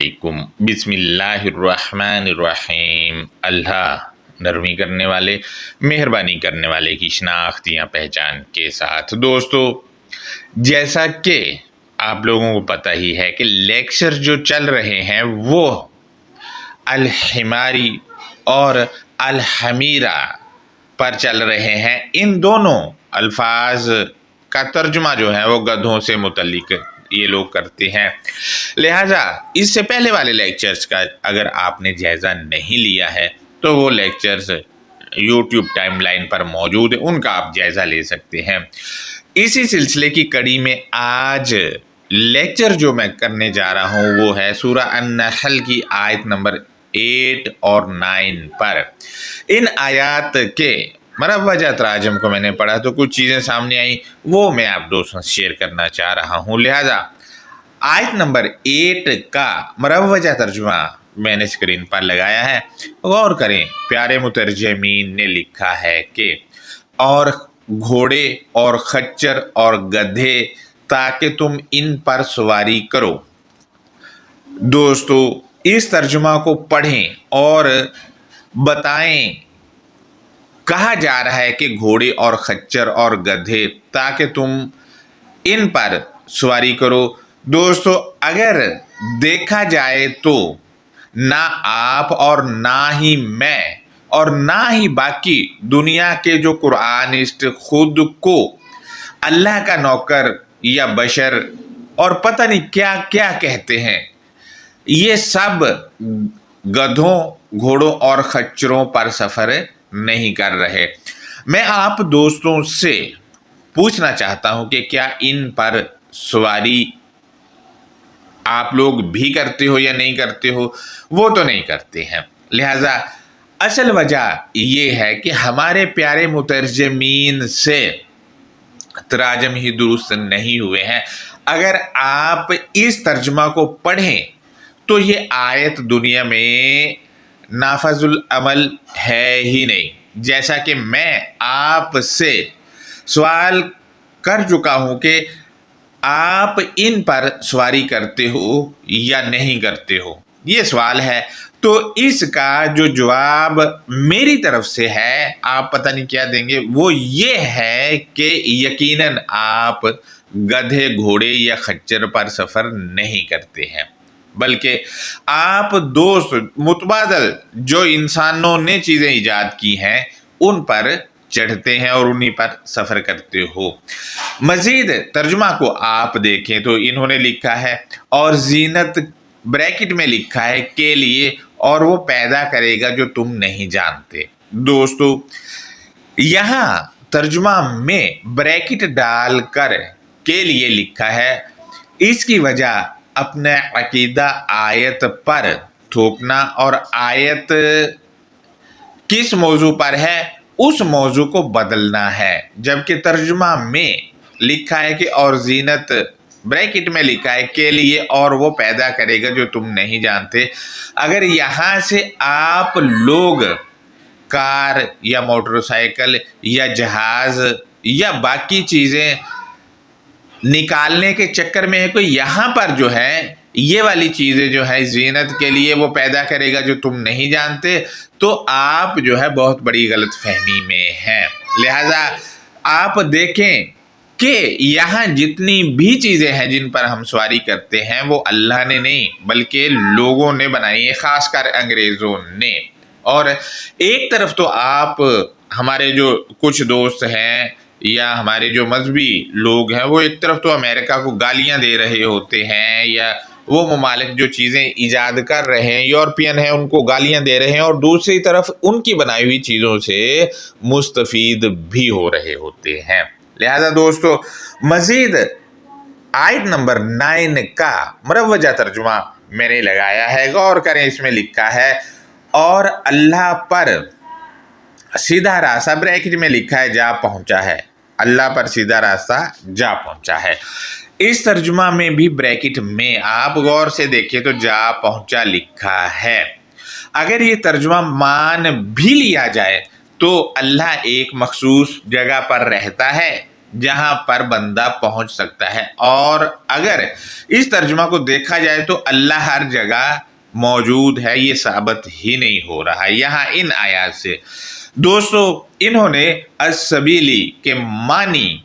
بسم اللہ الرحمن الرحیم۔ اللہ نرمی کرنے والے مہربانی کرنے والے کی شناخت یا پہچان کے ساتھ۔ دوستو، جیسا کہ آپ لوگوں کو پتہ ہی ہے کہ لیکچر جو چل رہے ہیں وہ الحماری اور الحمیرہ پر چل رہے ہیں۔ ان دونوں الفاظ کا ترجمہ جو ہے وہ گدھوں سے متعلق یہ لوگ کرتے ہیں، لہٰذا اس سے پہلے والے لیکچرز کا اگر آپ نے جائزہ نہیں لیا ہے تو وہ لیکچرز یوٹیوب ٹائم لائن پر موجود ہیں، ان کا آپ جائزہ لے سکتے ہیں۔ اسی سلسلے کی کڑی میں آج لیکچر جو میں کرنے جا رہا ہوں وہ ہے سورہ النحل کی آیت نمبر 8 اور 9 پر۔ ان آیات کے مروجہ تراجم کو میں نے پڑھا تو کچھ چیزیں سامنے آئیں، وہ میں آپ دوستوں سے شیئر کرنا چاہ رہا ہوں، لہٰذا آیت نمبر 8 کا مروجہ ترجمہ میں نے اسکرین پر لگایا ہے، غور کریں۔ پیارے مترجمین نے لکھا ہے کہ اور گھوڑے اور خچر اور گدھے تاکہ تم ان پر سواری کرو۔ دوستو، اس ترجمہ کو پڑھیں اور بتائیں، کہا جا رہا ہے کہ گھوڑے اور خچر اور گدھے تاکہ تم ان پر سواری کرو۔ دوستو، اگر دیکھا جائے تو نہ آپ اور نہ ہی میں اور نہ ہی باقی دنیا کے جو قرآنسٹ خود کو اللہ کا نوکر یا بشر اور پتہ نہیں کیا کیا کہتے ہیں، یہ سب گدھوں، گھوڑوں اور خچروں پر سفر نہیں کر رہے۔ میں آپ دوستوں سے پوچھنا چاہتا ہوں کہ کیا ان پر سواری آپ لوگ بھی کرتے ہو یا نہیں کرتے ہو؟ وہ تو نہیں کرتے ہیں، لہٰذا اصل وجہ یہ ہے کہ ہمارے پیارے مترجمین سے تراجم ہی درست نہیں ہوئے ہیں۔ اگر آپ اس ترجمہ کو پڑھیں تو یہ آیت دنیا میں نافذ العمل ہے ہی نہیں۔ جیسا کہ میں آپ سے سوال کر چکا ہوں کہ آپ ان پر سواری کرتے ہو یا نہیں کرتے ہو، یہ سوال ہے، تو اس کا جو جواب میری طرف سے ہے، آپ پتہ نہیں کیا دیں گے، وہ یہ ہے کہ یقیناً آپ گدھے، گھوڑے یا خچر پر سفر نہیں کرتے ہیں، بلکہ آپ دوست متبادل جو انسانوں نے چیزیں ایجاد کی ہیں ان پر چڑھتے ہیں اور انہی پر سفر کرتے ہو۔ مزید ترجمہ کو آپ دیکھیں تو انہوں نے لکھا ہے اور زینت بریکٹ میں لکھا ہے کے لیے، اور وہ پیدا کرے گا جو تم نہیں جانتے۔ دوستو، یہاں ترجمہ میں بریکٹ ڈال کر کے لیے لکھا ہے، اس کی وجہ اپنا عقیدہ آیت پر تھوپنا اور آیت کس موضوع پر ہے اس موضوع کو بدلنا ہے، جبکہ ترجمہ میں لکھا ہے کہ اور زینت بریکٹ میں لکھا ہے کے لیے، اور وہ پیدا کرے گا جو تم نہیں جانتے۔ اگر یہاں سے آپ لوگ کار یا موٹر سائیکل یا جہاز یا باقی چیزیں نکالنے کے چکر میں ہے کوئی، یہاں پر جو ہے یہ والی چیزیں جو ہے زینت کے لیے وہ پیدا کرے گا جو تم نہیں جانتے، تو آپ جو ہے بہت بڑی غلط فہمی میں ہیں۔ لہٰذا آپ دیکھیں کہ یہاں جتنی بھی چیزیں ہیں جن پر ہم سواری کرتے ہیں وہ اللہ نے نہیں بلکہ لوگوں نے بنائی ہیں، خاص کر انگریزوں نے۔ اور ایک طرف تو آپ ہمارے جو کچھ دوست ہیں یا ہمارے جو مذہبی لوگ ہیں وہ ایک طرف تو امریکہ کو گالیاں دے رہے ہوتے ہیں، یا وہ ممالک جو چیزیں ایجاد کر رہے ہیں، یورپین ہیں، ان کو گالیاں دے رہے ہیں، اور دوسری طرف ان کی بنائی ہوئی چیزوں سے مستفید بھی ہو رہے ہوتے ہیں۔ لہذا دوستو، مزید آیت نمبر 9 کا مروجہ ترجمہ میں نے لگایا ہے، غور کریں، اس میں لکھا ہے اور اللہ پر سیدھا راستہ، بریکٹ میں لکھا ہے جا پہنچا ہے، اللہ پر سیدھا راستہ جا پہنچا ہے۔ اس ترجمہ میں بھی بریکٹ میں آپ غور سے دیکھیں تو جا پہنچا لکھا ہے۔ اگر یہ ترجمہ مان بھی لیا جائے تو اللہ ایک مخصوص جگہ پر رہتا ہے جہاں پر بندہ پہنچ سکتا ہے. اور اگر اس ترجمہ کو دیکھا جائے تو اللہ ہر جگہ موجود ہے، یہ ثابت ہی نہیں ہو رہا یہاں ان آیات سے. دوستو انہوں نے السبیلی کے معنی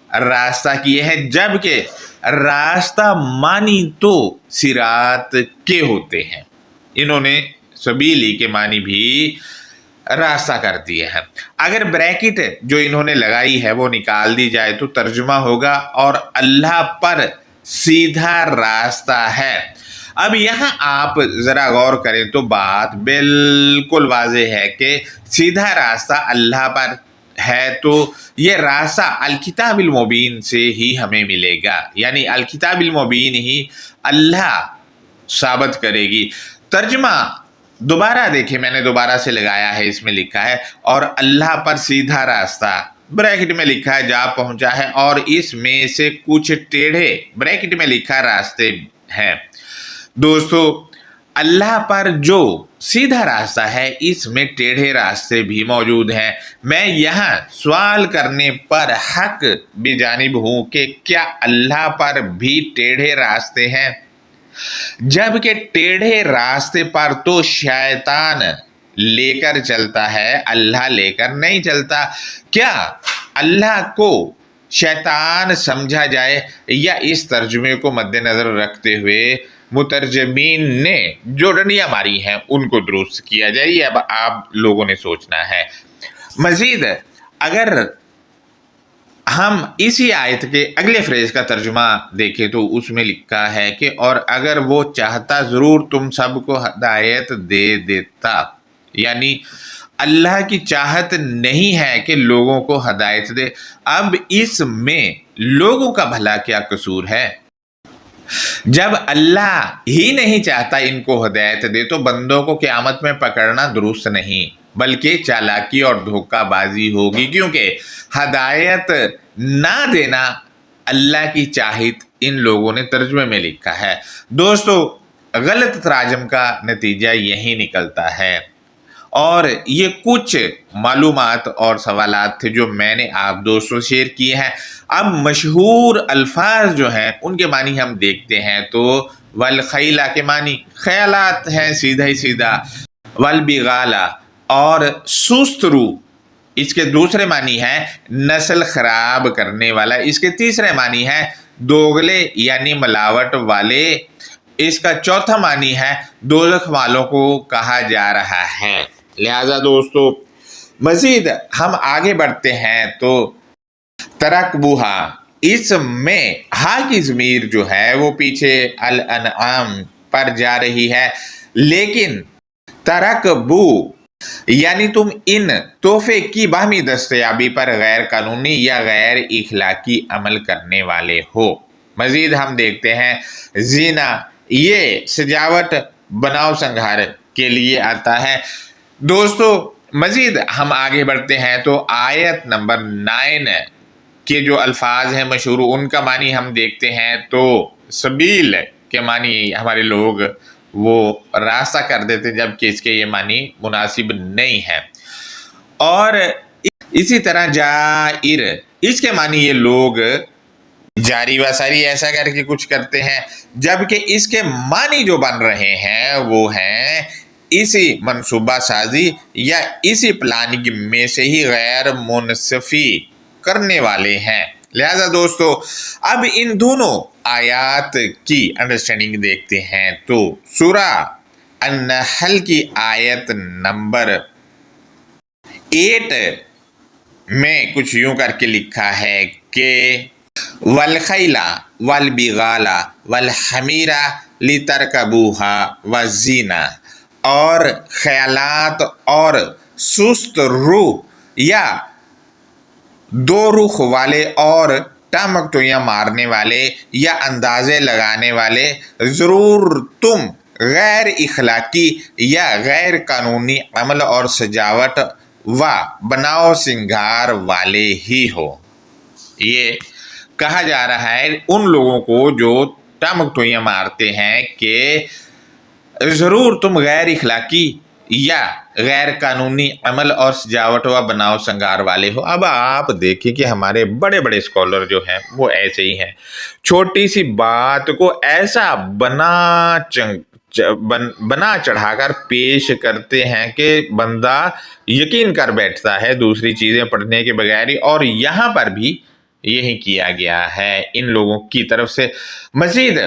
راستہ کیے ہیں، جبکہ راستہ معنی تو صراط کے ہوتے ہیں. انہوں نے سبیلی کے معنی بھی راستہ کر دیے ہیں. اگر بریکٹ جو انہوں نے لگائی ہے وہ نکال دی جائے تو ترجمہ ہوگا اور اللہ پر سیدھا راستہ ہے. اب یہاں آپ ذرا غور کریں تو بات بالکل واضح ہے کہ سیدھا راستہ اللہ پر ہے، تو یہ راستہ الکتاب المبین سے ہی ہمیں ملے گا، یعنی الکتاب المبین ہی اللہ ثابت کرے گی. ترجمہ دوبارہ دیکھیں، میں نے دوبارہ سے لگایا ہے، اس میں لکھا ہے اور اللہ پر سیدھا راستہ بریکٹ میں لکھا ہے جا پہنچا ہے، اور اس میں سے کچھ ٹیڑھے بریکٹ میں لکھا راستے ہیں. دوستو اللہ پر جو سیدھا راستہ ہے اس میں ٹیڑھے راستے بھی موجود ہیں. میں یہاں سوال کرنے پر حق بجانب ہوں کہ کیا اللہ پر بھی ٹیڑھے راستے ہیں؟ جبکہ ٹیڑھے راستے پر تو شیطان لے کر چلتا ہے، اللہ لے کر نہیں چلتا. کیا اللہ کو شیطان سمجھا جائے، یا اس ترجمے کو مد نظر رکھتے ہوئے مترجمین نے جو ڈنڈیاں ماری ہیں ان کو درست کیا جائے؟ یہ اب آپ لوگوں نے سوچنا ہے. مزید اگر ہم اسی آیت کے اگلے فریز کا ترجمہ دیکھیں تو اس میں لکھا ہے کہ اور اگر وہ چاہتا ضرور تم سب کو ہدایت دے دیتا، یعنی اللہ کی چاہت نہیں ہے کہ لوگوں کو ہدایت دے. اب اس میں لوگوں کا بھلا کیا قصور ہے؟ جب اللہ ہی نہیں چاہتا ان کو ہدایت دے تو بندوں کو قیامت میں پکڑنا درست نہیں، بلکہ چالاکی اور دھوکہ بازی ہوگی، کیونکہ ہدایت نہ دینا اللہ کی چاہت ان لوگوں نے ترجمے میں لکھا ہے. دوستو غلط تراجم کا نتیجہ یہی نکلتا ہے. اور یہ کچھ معلومات اور سوالات تھے جو میں نے آپ دوستوں شیئر کیے ہیں. اب مشہور الفاظ جو ہیں ان کے معنی ہم دیکھتے ہیں تو والخیلہ کے معنی خیالات ہیں سیدھا ہی سیدھا، والبغالہ اور سست رو اس کے دوسرے معنی ہے نسل خراب کرنے والا، اس کے تیسرے معنی ہے دوغلے یعنی ملاوٹ والے، اس کا چوتھا معنی ہے دوزخ والوں کو کہا جا رہا ہے. لہذا دوستو مزید ہم آگے بڑھتے ہیں تو ترکبوہا، اس میں ہا کی ضمیر جو ہے وہ پیچھے الانعام پر جا رہی ہے، لیکن ترکبو یعنی تم ان تحفے کی باہمی دستیابی پر غیر قانونی یا غیر اخلاقی عمل کرنے والے ہو. مزید ہم دیکھتے ہیں زینا، یہ سجاوٹ بناؤ سنگھار کے لیے آتا ہے. دوستو مزید ہم آگے بڑھتے ہیں تو آیت نمبر 9 کے جو الفاظ ہیں مشہور ان کا معنی ہم دیکھتے ہیں تو سبیل کے معنی ہمارے لوگ وہ راستہ کر دیتے جبکہ اس کے یہ معنی مناسب نہیں ہے. اور اسی طرح جائر، اس کے معنی یہ لوگ جاری و ساری ایسا کر کے کچھ کرتے ہیں، جبکہ اس کے معنی جو بن رہے ہیں وہ ہیں اسی منصوبہ سازی یا اسی پلاننگ میں سے ہی غیر منصفی کرنے والے ہیں. لہذا دوستو اب ان دونوں آیات کی انڈرسٹینڈنگ دیکھتے ہیں تو سورہ النحل کی آیت نمبر 8 میں کچھ یوں کر کے لکھا ہے کہ والخیلہ والبغالہ والحمیرہ لترکبوها والزینہ، اور خیالات اور سست روح یا دو رخ والے اور ٹامکٹویاں مارنے والے یا اندازے لگانے والے ضرور تم غیر اخلاقی یا غیر قانونی عمل اور سجاوٹ و بناؤ سنگھار والے ہی ہو. یہ کہا جا رہا ہے ان لوگوں کو جو ٹامکٹویاں مارتے ہیں کہ ضرور تم غیر اخلاقی یا غیر قانونی عمل اور سجاوٹ و بناؤ سنگار والے ہو۔ اب آپ دیکھیں کہ ہمارے بڑے بڑے اسکالر جو ہیں وہ ایسے ہی ہیں، چھوٹی سی بات کو ایسا بنا چڑھا کر پیش کرتے ہیں کہ بندہ یقین کر بیٹھتا ہے دوسری چیزیں پڑھنے کے بغیر ہی، اور یہاں پر بھی یہی کیا گیا ہے ان لوگوں کی طرف سے۔ مزید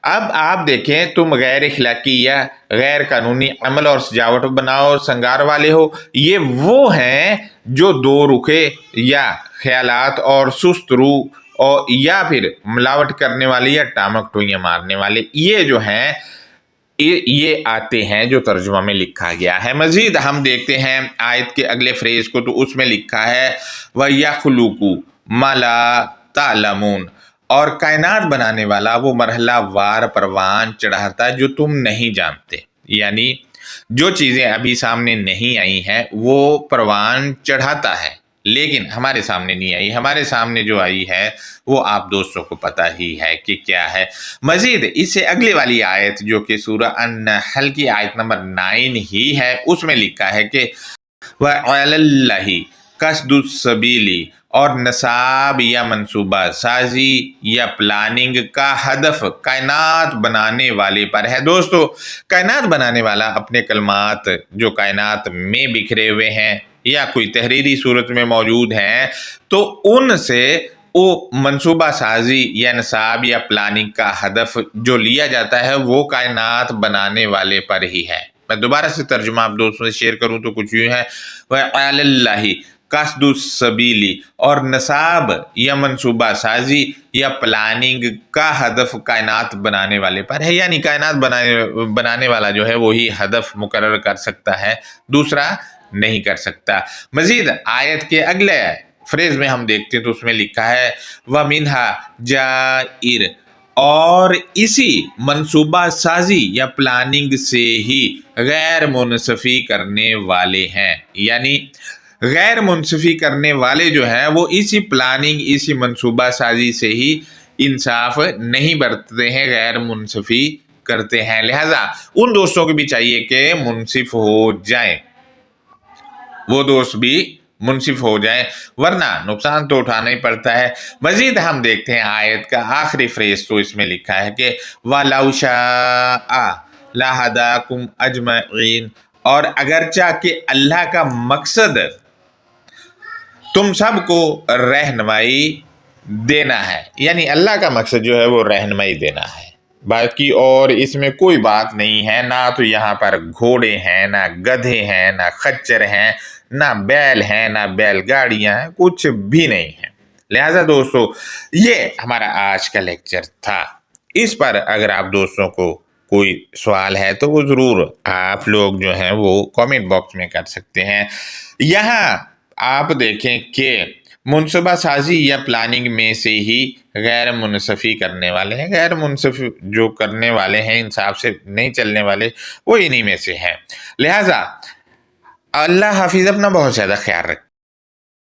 اب آپ دیکھیں، تم غیر اخلاقی یا غیر قانونی عمل اور سجاوٹ بناؤ اور سنگار والے ہو، یہ وہ ہیں جو دو رخے یا خیالات اور سست روح اور یا پھر ملاوٹ کرنے والے یا ٹامک ٹوئیاں مارنے والے، یہ جو ہیں یہ آتے ہیں جو ترجمہ میں لکھا گیا ہے۔ مزید ہم دیکھتے ہیں آیت کے اگلے فریز کو، تو اس میں لکھا ہے وَيَخْلُقُ مَا لَا تَعْلَمُونَ، اور کائنات بنانے والا وہ مرحلہ وار پروان چڑھاتا جو تم نہیں جانتے، یعنی جو چیزیں ابھی سامنے نہیں آئی ہیں وہ پروان چڑھاتا ہے، لیکن ہمارے سامنے نہیں آئی، ہمارے سامنے جو آئی ہے وہ آپ دوستوں کو پتہ ہی ہے کہ کیا ہے۔ مزید اس سے اگلی والی آیت جو کہ سورہ النحل کی آیت نمبر 9 ہی ہے، اس میں لکھا ہے کہ وَعَلَى اللَّهِ قَصْدُ السَّبِيلِ، اور نصاب یا منصوبہ سازی یا پلاننگ کا ہدف کائنات بنانے والے پر ہے۔ دوستو، کائنات بنانے والا اپنے کلمات جو کائنات میں بکھرے ہوئے ہیں یا کوئی تحریری صورت میں موجود ہیں، تو ان سے وہ منصوبہ سازی یا نصاب یا پلاننگ کا ہدف جو لیا جاتا ہے وہ کائنات بنانے والے پر ہی ہے۔ میں دوبارہ سے ترجمہ آپ دوستوں سے شیئر کروں تو کچھ یوں ہے، وَعَلَى اللَّهِ قَصْدُ السَّبِيلِ، اور نصاب یا منصوبہ سازی یا پلاننگ کا ہدف کائنات بنانے والے پر ہے، یعنی کائنات بنانے والا جو ہے وہی ہدف مقرر کر سکتا ہے، دوسرا نہیں کر سکتا۔ مزید آیت کے اگلے فریز میں ہم دیکھتے ہیں تو اس میں لکھا ہے وَمِنْهَا جَائِرٌ، اور اسی منصوبہ سازی یا پلاننگ سے ہی غیر منصفی کرنے والے ہیں، یعنی غیر منصفی کرنے والے جو ہیں وہ اسی پلاننگ اسی منصوبہ سازی سے ہی انصاف نہیں برتتے ہیں، غیر منصفی کرتے ہیں۔ لہٰذا ان دوستوں کو بھی چاہیے کہ منصف ہو جائیں، وہ دوست بھی منصف ہو جائیں، ورنہ نقصان تو اٹھانا ہی پڑتا ہے۔ مزید ہم دیکھتے ہیں آیت کا آخری فریز، تو اس میں لکھا ہے کہ وَلَوْ شَاءَ لَهَدَاكُمْ أَجْمَعِينَ، اور اگرچہ کہ اللہ کا مقصد تم سب کو رہنمائی دینا ہے، یعنی اللہ کا مقصد جو ہے وہ رہنمائی دینا ہے، باقی اور اس میں کوئی بات نہیں ہے، نہ تو یہاں پر گھوڑے ہیں، نہ گدھے ہیں، نہ خچر ہیں، نہ بیل ہیں، نہ بیل گاڑیاں ہیں، کچھ بھی نہیں ہے۔ لہٰذا دوستو، یہ ہمارا آج کا لیکچر تھا۔ اس پر اگر آپ دوستوں کو کوئی سوال ہے تو وہ ضرور آپ لوگ جو ہیں وہ کامنٹ باکس میں کر سکتے ہیں۔ یہاں آپ دیکھیں کہ منصوبہ سازی یا پلاننگ میں سے ہی غیر منصفی کرنے والے ہیں، غیر منصف جو کرنے والے ہیں، انصاف سے نہیں چلنے والے، وہ انہی میں سے ہیں۔ لہٰذا اللہ حافظ، اپنا بہت زیادہ خیال رکھیں۔